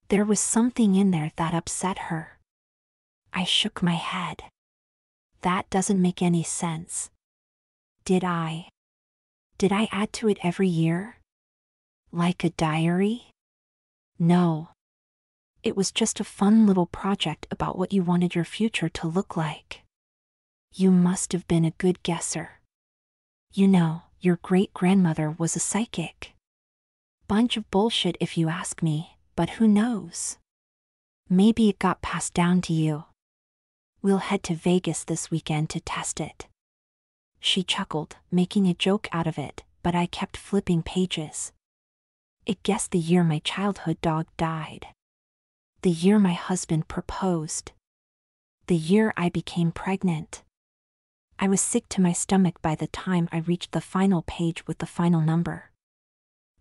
There was something in there that upset her. I shook my head. That doesn't make any sense. Did I add to it every year? Like a diary? No. It was just a fun little project about what you wanted your future to look like. You must have been a good guesser. You know, your great-grandmother was a psychic. Bunch of bullshit if you ask me, but who knows? Maybe it got passed down to you. We'll head to Vegas this weekend to test it. She chuckled, making a joke out of it, but I kept flipping pages. It guessed the year my childhood dog died. The year my husband proposed. The year I became pregnant. I was sick to my stomach by the time I reached the final page with the final number.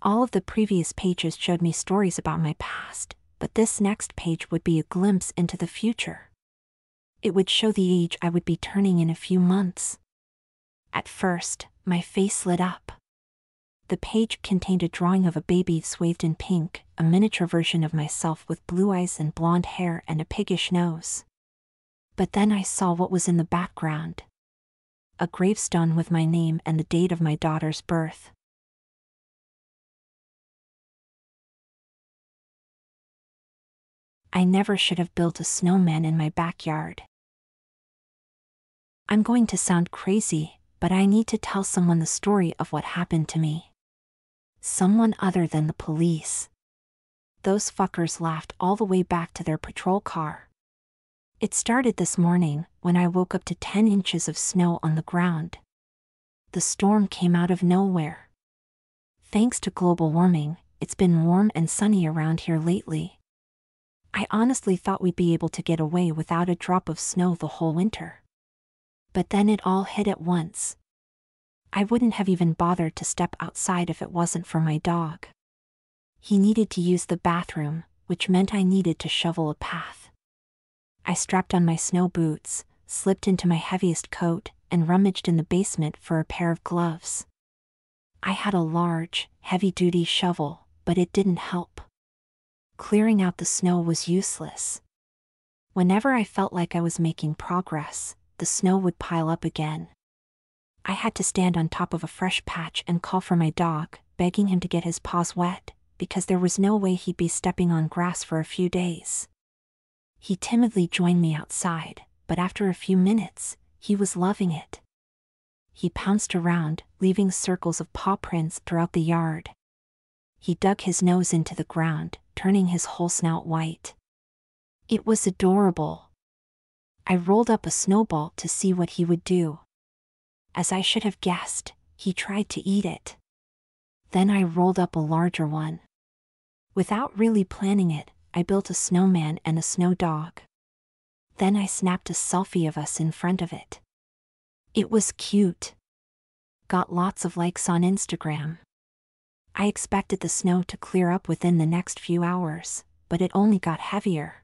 All of the previous pages showed me stories about my past, but this next page would be a glimpse into the future. It would show the age I would be turning in a few months. At first, my face lit up. The page contained a drawing of a baby swathed in pink, a miniature version of myself with blue eyes and blonde hair and a piggish nose. But then I saw what was in the background. A gravestone with my name and the date of my daughter's birth. I never should have built a snowman in my backyard. I'm going to sound crazy, but I need to tell someone the story of what happened to me. Someone other than the police. Those fuckers laughed all the way back to their patrol car. It started this morning, when I woke up to 10 inches of snow on the ground. The storm came out of nowhere. Thanks to global warming, it's been warm and sunny around here lately. I honestly thought we'd be able to get away without a drop of snow the whole winter. But then it all hit at once. I wouldn't have even bothered to step outside if it wasn't for my dog. He needed to use the bathroom, which meant I needed to shovel a path. I strapped on my snow boots, slipped into my heaviest coat, and rummaged in the basement for a pair of gloves. I had a large, heavy-duty shovel, but it didn't help. Clearing out the snow was useless. Whenever I felt like I was making progress, the snow would pile up again. I had to stand on top of a fresh patch and call for my dog, begging him to get his paws wet, because there was no way he'd be stepping on grass for a few days. He timidly joined me outside, but after a few minutes, he was loving it. He pounced around, leaving circles of paw prints throughout the yard. He dug his nose into the ground, turning his whole snout white. It was adorable. I rolled up a snowball to see what he would do. As I should have guessed, he tried to eat it. Then I rolled up a larger one. Without really planning it, I built a snowman and a snow dog. Then I snapped a selfie of us in front of it. It was cute. Got lots of likes on Instagram. I expected the snow to clear up within the next few hours, but it only got heavier.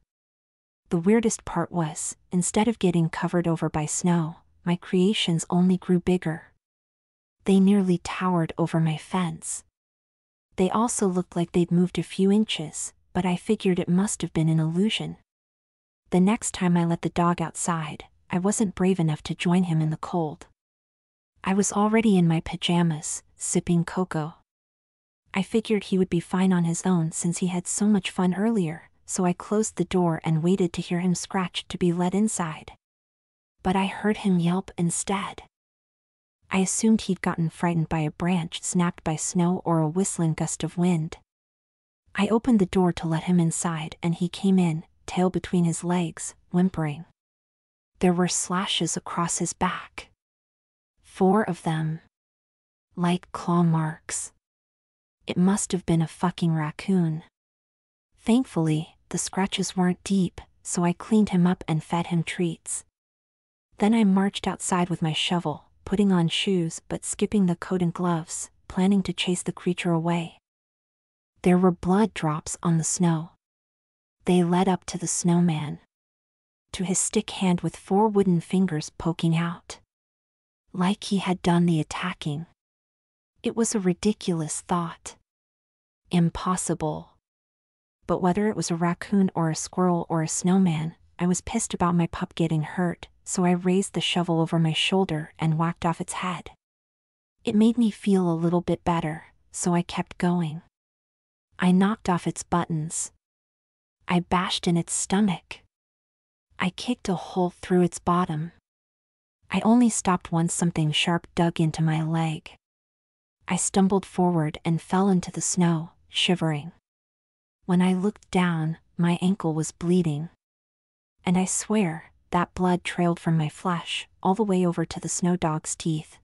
The weirdest part was, instead of getting covered over by snow, my creations only grew bigger. They nearly towered over my fence. They also looked like they'd moved a few inches, but I figured it must have been an illusion. The next time I let the dog outside, I wasn't brave enough to join him in the cold. I was already in my pajamas, sipping cocoa. I figured he would be fine on his own since he had so much fun earlier, so I closed the door and waited to hear him scratch to be let inside. But I heard him yelp instead. I assumed he'd gotten frightened by a branch snapped by snow or a whistling gust of wind. I opened the door to let him inside and he came in, tail between his legs, whimpering. There were slashes across his back. 4 of them. Like claw marks. It must have been a fucking raccoon. Thankfully, the scratches weren't deep, so I cleaned him up and fed him treats. Then I marched outside with my shovel, putting on shoes but skipping the coat and gloves, planning to chase the creature away. There were blood drops on the snow. They led up to the snowman. To his stick hand with 4 wooden fingers poking out. Like he had done the attacking. It was a ridiculous thought. Impossible. But whether it was a raccoon or a squirrel or a snowman, I was pissed about my pup getting hurt, so I raised the shovel over my shoulder and whacked off its head. It made me feel a little bit better, so I kept going. I knocked off its buttons. I bashed in its stomach. I kicked a hole through its bottom. I only stopped once something sharp dug into my leg. I stumbled forward and fell into the snow, shivering. When I looked down, my ankle was bleeding. And I swear, that blood trailed from my flesh, all the way over to the snow dog's teeth.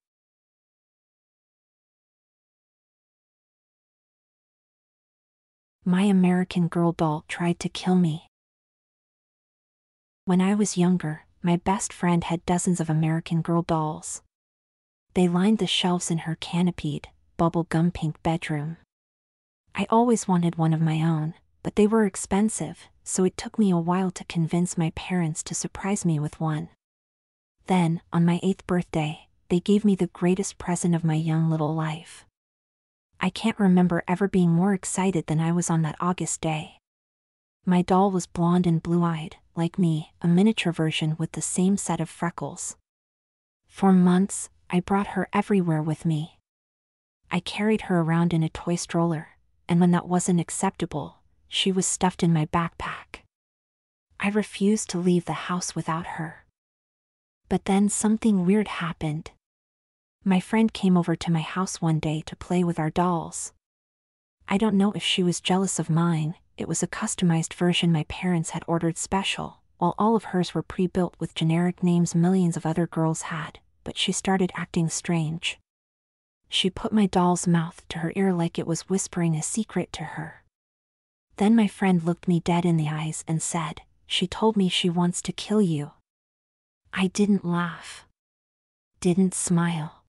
My American Girl doll tried to kill me. When I was younger, my best friend had dozens of American Girl dolls. They lined the shelves in her canopied, bubble-gum pink bedroom. I always wanted one of my own, but they were expensive, so it took me a while to convince my parents to surprise me with one. Then, on my 8th birthday, they gave me the greatest present of my young little life. I can't remember ever being more excited than I was on that August day. My doll was blonde and blue-eyed, like me, a miniature version with the same set of freckles. For months, I brought her everywhere with me. I carried her around in a toy stroller, and when that wasn't acceptable, she was stuffed in my backpack. I refused to leave the house without her. But then something weird happened. My friend came over to my house one day to play with our dolls. I don't know if she was jealous of mine. It was a customized version my parents had ordered special, while all of hers were pre-built with generic names millions of other girls had, but she started acting strange. She put my doll's mouth to her ear like it was whispering a secret to her. Then my friend looked me dead in the eyes and said, "She told me she wants to kill you." I didn't laugh. Didn't smile.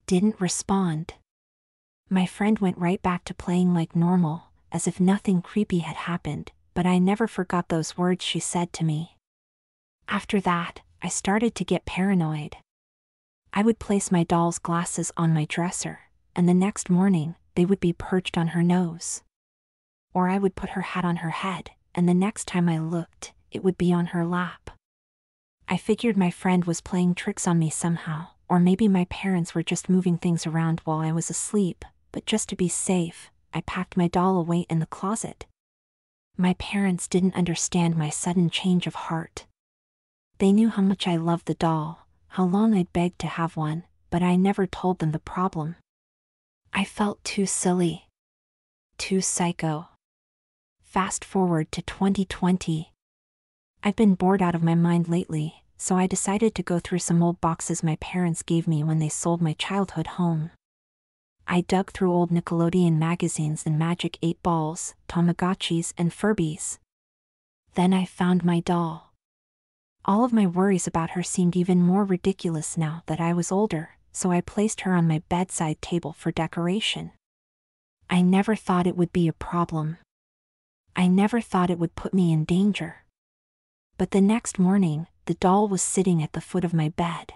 Didn't respond. My friend went right back to playing like normal, as if nothing creepy had happened, but I never forgot those words she said to me. After that, I started to get paranoid. I would place my doll's glasses on my dresser, and the next morning, they would be perched on her nose. Or I would put her hat on her head, and the next time I looked, it would be on her lap. I figured my friend was playing tricks on me somehow, or maybe my parents were just moving things around while I was asleep, but just to be safe, I packed my doll away in the closet. My parents didn't understand my sudden change of heart. They knew how much I loved the doll, how long I'd begged to have one, but I never told them the problem. I felt too silly. Too psycho. Fast forward to 2020. I've been bored out of my mind lately, so I decided to go through some old boxes my parents gave me when they sold my childhood home. I dug through old Nickelodeon magazines and Magic 8 Balls, Tamagotchis, and Furbies. Then I found my doll. All of my worries about her seemed even more ridiculous now that I was older, so I placed her on my bedside table for decoration. I never thought it would be a problem. I never thought it would put me in danger. But the next morning, the doll was sitting at the foot of my bed,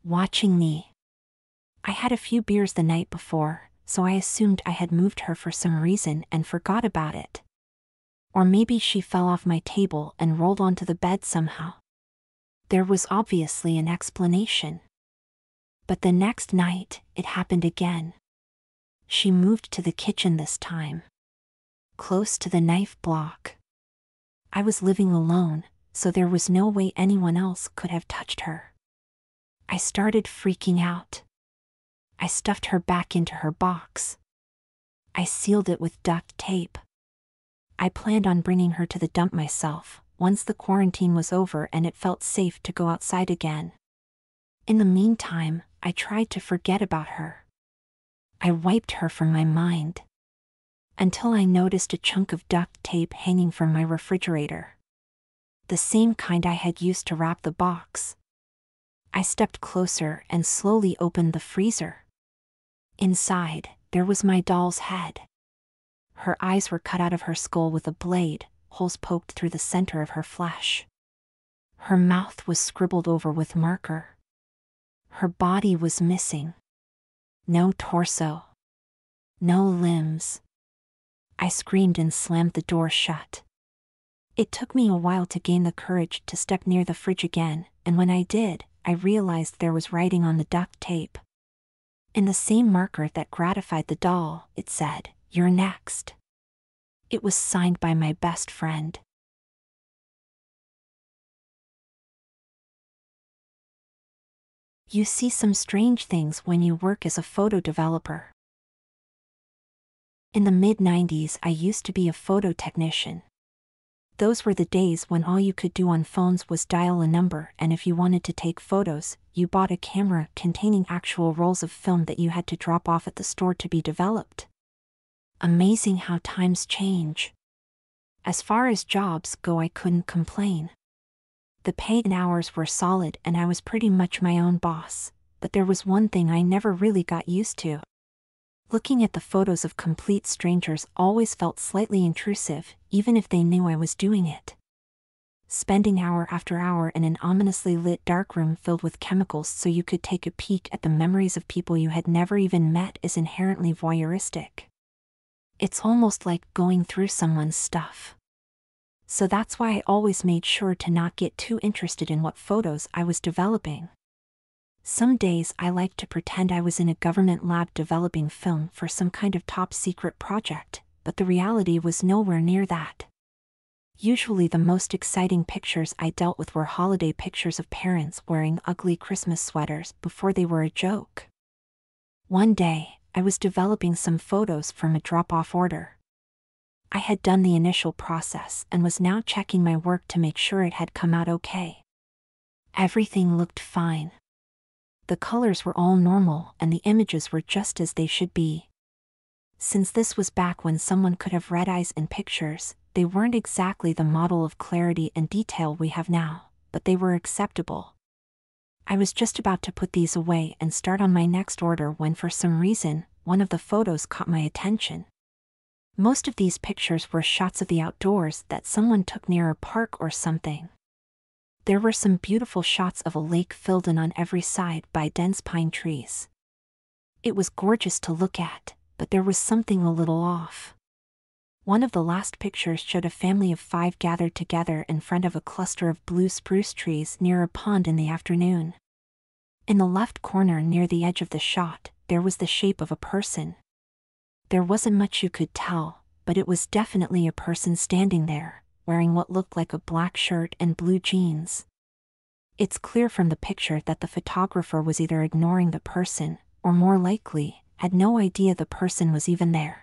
watching me. I had a few beers the night before, so I assumed I had moved her for some reason and forgot about it. Or maybe she fell off my table and rolled onto the bed somehow. There was obviously an explanation. But the next night, it happened again. She moved to the kitchen this time, close to the knife block. I was living alone, so there was no way anyone else could have touched her. I started freaking out. I stuffed her back into her box. I sealed it with duct tape. I planned on bringing her to the dump myself, once the quarantine was over and it felt safe to go outside again. In the meantime, I tried to forget about her. I wiped her from my mind. Until I noticed a chunk of duct tape hanging from my refrigerator. The same kind I had used to wrap the box. I stepped closer and slowly opened the freezer. Inside, there was my doll's head. Her eyes were cut out of her skull with a blade, holes poked through the center of her flesh. Her mouth was scribbled over with marker. Her body was missing. No torso. No limbs. I screamed and slammed the door shut. It took me a while to gain the courage to step near the fridge again, and when I did, I realized there was writing on the duct tape. In the same marker that gratified the doll, it said, "You're next." It was signed by my best friend. You see some strange things when you work as a photo developer. In the mid-90s, I used to be a photo technician. Those were the days when all you could do on phones was dial a number, and if you wanted to take photos, you bought a camera containing actual rolls of film that you had to drop off at the store to be developed. Amazing how times change. As far as jobs go, I couldn't complain. The pay and hours were solid and I was pretty much my own boss, but there was one thing I never really got used to. Looking at the photos of complete strangers always felt slightly intrusive, even if they knew I was doing it. Spending hour after hour in an ominously lit darkroom filled with chemicals so you could take a peek at the memories of people you had never even met is inherently voyeuristic. It's almost like going through someone's stuff. So that's why I always made sure to not get too interested in what photos I was developing. Some days I liked to pretend I was in a government lab developing film for some kind of top-secret project, but the reality was nowhere near that. Usually the most exciting pictures I dealt with were holiday pictures of parents wearing ugly Christmas sweaters before they were a joke. One day, I was developing some photos from a drop-off order. I had done the initial process and was now checking my work to make sure it had come out okay. Everything looked fine. The colors were all normal and the images were just as they should be. Since this was back when someone could have red eyes in pictures, they weren't exactly the model of clarity and detail we have now, but they were acceptable. I was just about to put these away and start on my next order when for some reason, one of the photos caught my attention. Most of these pictures were shots of the outdoors that someone took near a park or something. There were some beautiful shots of a lake filled in on every side by dense pine trees. It was gorgeous to look at, but there was something a little off. One of the last pictures showed a family of 5 gathered together in front of a cluster of blue spruce trees near a pond in the afternoon. In the left corner near the edge of the shot, there was the shape of a person. There wasn't much you could tell, but it was definitely a person standing there, wearing what looked like a black shirt and blue jeans. It's clear from the picture that the photographer was either ignoring the person, or more likely, had no idea the person was even there.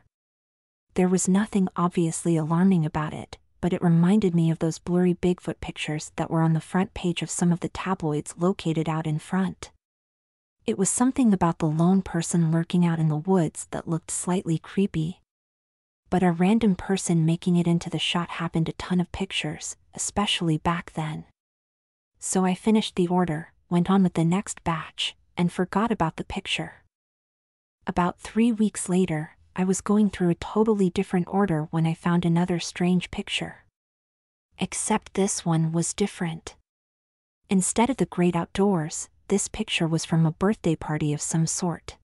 There was nothing obviously alarming about it, but it reminded me of those blurry Bigfoot pictures that were on the front page of some of the tabloids located out in front. It was something about the lone person lurking out in the woods that looked slightly creepy. But a random person making it into the shot happened a ton of pictures, especially back then. So I finished the order, went on with the next batch, and forgot about the picture. About 3 weeks later, I was going through a totally different order when I found another strange picture. Except this one was different. Instead of the great outdoors, this picture was from a birthday party of some sort.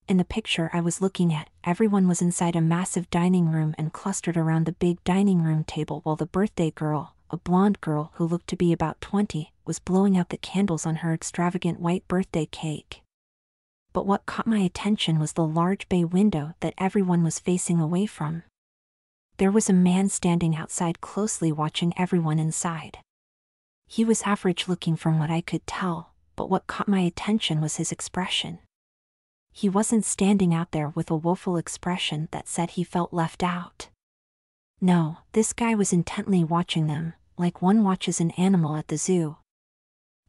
In the picture I was looking at, everyone was inside a massive dining room and clustered around the big dining room table while the birthday girl, a blonde girl who looked to be about 20, was blowing out the candles on her extravagant white birthday cake. But what caught my attention was the large bay window that everyone was facing away from. There was a man standing outside closely watching everyone inside. He was average looking from what I could tell, but what caught my attention was his expression. He wasn't standing out there with a woeful expression that said he felt left out. No, this guy was intently watching them, like one watches an animal at the zoo.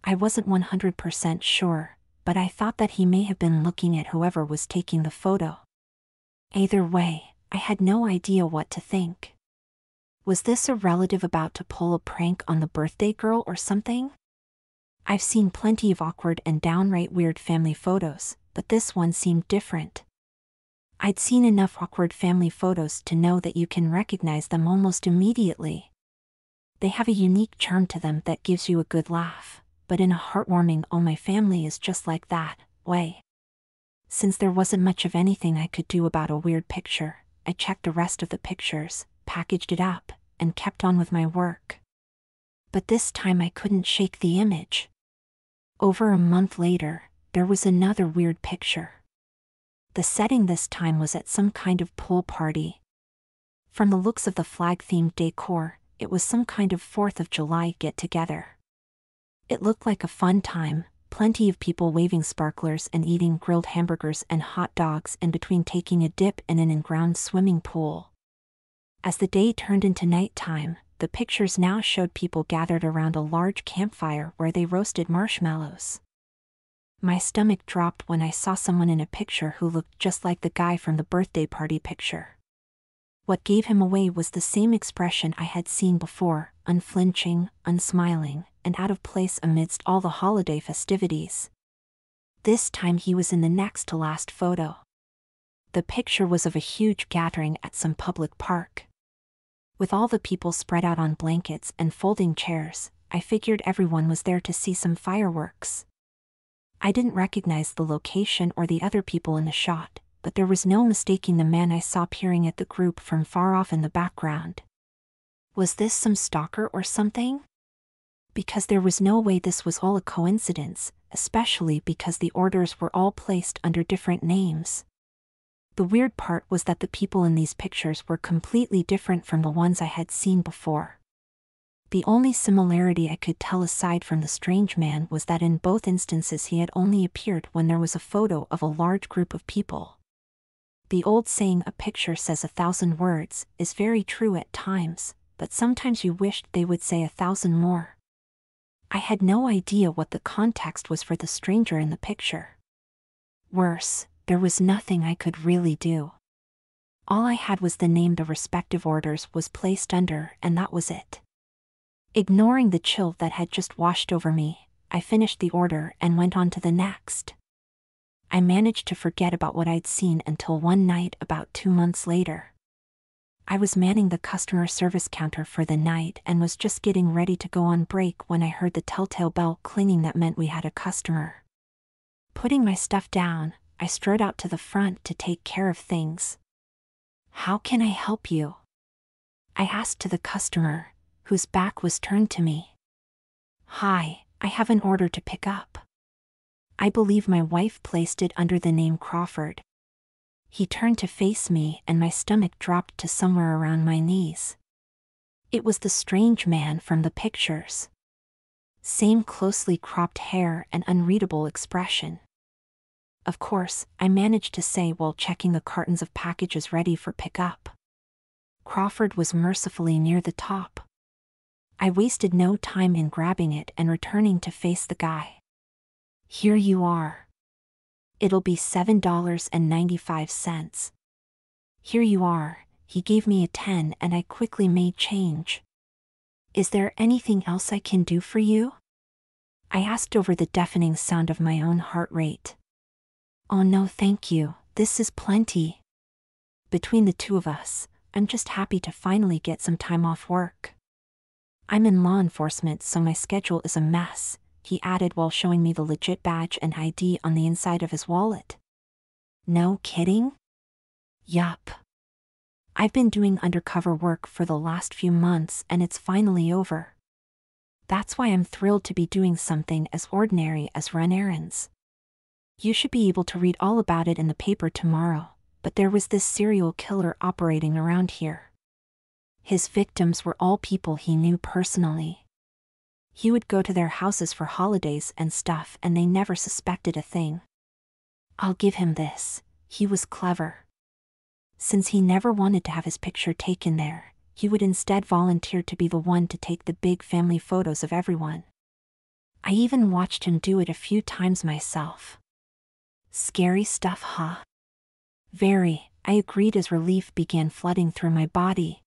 I wasn't 100% sure, but I thought that he may have been looking at whoever was taking the photo. Either way, I had no idea what to think. Was this a relative about to pull a prank on the birthday girl or something? I've seen plenty of awkward and downright weird family photos, but this one seemed different. I'd seen enough awkward family photos to know that you can recognize them almost immediately. They have a unique charm to them that gives you a good laugh, but in a heartwarming "oh my family is just like that" way. Since there wasn't much of anything I could do about a weird picture, I checked the rest of the pictures, packaged it up, and kept on with my work. But this time I couldn't shake the image. Over a month later, there was another weird picture. The setting this time was at some kind of pool party. From the looks of the flag-themed decor, it was some kind of 4th of July get-together. It looked like a fun time, plenty of people waving sparklers and eating grilled hamburgers and hot dogs in between taking a dip in an in-ground swimming pool. As the day turned into nighttime, the pictures now showed people gathered around a large campfire where they roasted marshmallows. My stomach dropped when I saw someone in a picture who looked just like the guy from the birthday party picture. What gave him away was the same expression I had seen before, unflinching, unsmiling, and out of place amidst all the holiday festivities. This time he was in the next to last photo. The picture was of a huge gathering at some public park. With all the people spread out on blankets and folding chairs, I figured everyone was there to see some fireworks. I didn't recognize the location or the other people in the shot, but there was no mistaking the man I saw peering at the group from far off in the background. Was this some stalker or something? Because there was no way this was all a coincidence, especially because the orders were all placed under different names. The weird part was that the people in these pictures were completely different from the ones I had seen before. The only similarity I could tell aside from the strange man was that in both instances he had only appeared when there was a photo of a large group of people. The old saying "a picture says 1,000 words" is very true at times, but sometimes you wished they would say 1,000 more. I had no idea what the context was for the stranger in the picture. Worse, there was nothing I could really do. All I had was the name the respective orders was placed under, and that was it. Ignoring the chill that had just washed over me, I finished the order and went on to the next. I managed to forget about what I'd seen until one night about 2 months later. I was manning the customer service counter for the night and was just getting ready to go on break when I heard the telltale bell clanging that meant we had a customer. Putting my stuff down, I strode out to the front to take care of things. How can I help you? I asked to the customer, whose back was turned to me. Hi, I have an order to pick up. I believe my wife placed it under the name Crawford. He turned to face me and my stomach dropped to somewhere around my knees. It was the strange man from the pictures. Same closely cropped hair and unreadable expression. Of course, I managed to say while checking the cartons of packages ready for pickup. Crawford was mercifully near the top. I wasted no time in grabbing it and returning to face the guy. Here you are. It'll be $7.95. Here you are. He gave me a 10 and I quickly made change. Is there anything else I can do for you? I asked over the deafening sound of my own heart rate. Oh no, thank you, this is plenty. Between the two of us, I'm just happy to finally get some time off work. I'm in law enforcement, so my schedule is a mess, he added while showing me the legit badge and ID on the inside of his wallet. No kidding? Yup. I've been doing undercover work for the last few months and it's finally over. That's why I'm thrilled to be doing something as ordinary as run errands. You should be able to read all about it in the paper tomorrow, but there was this serial killer operating around here. His victims were all people he knew personally. He would go to their houses for holidays and stuff and they never suspected a thing. I'll give him this, he was clever. Since he never wanted to have his picture taken there, he would instead volunteer to be the one to take the big family photos of everyone. I even watched him do it a few times myself. Scary stuff, huh? Very, I agreed as relief began flooding through my body.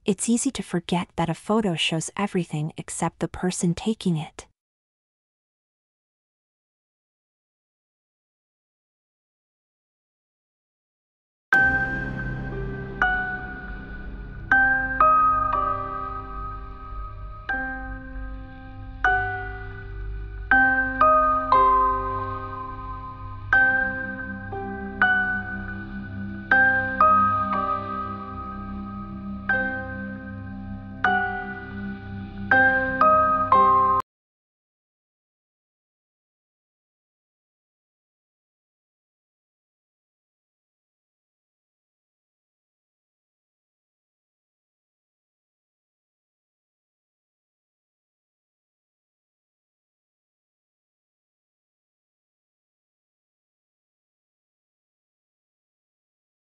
It's easy to forget that a photo shows everything except the person taking it.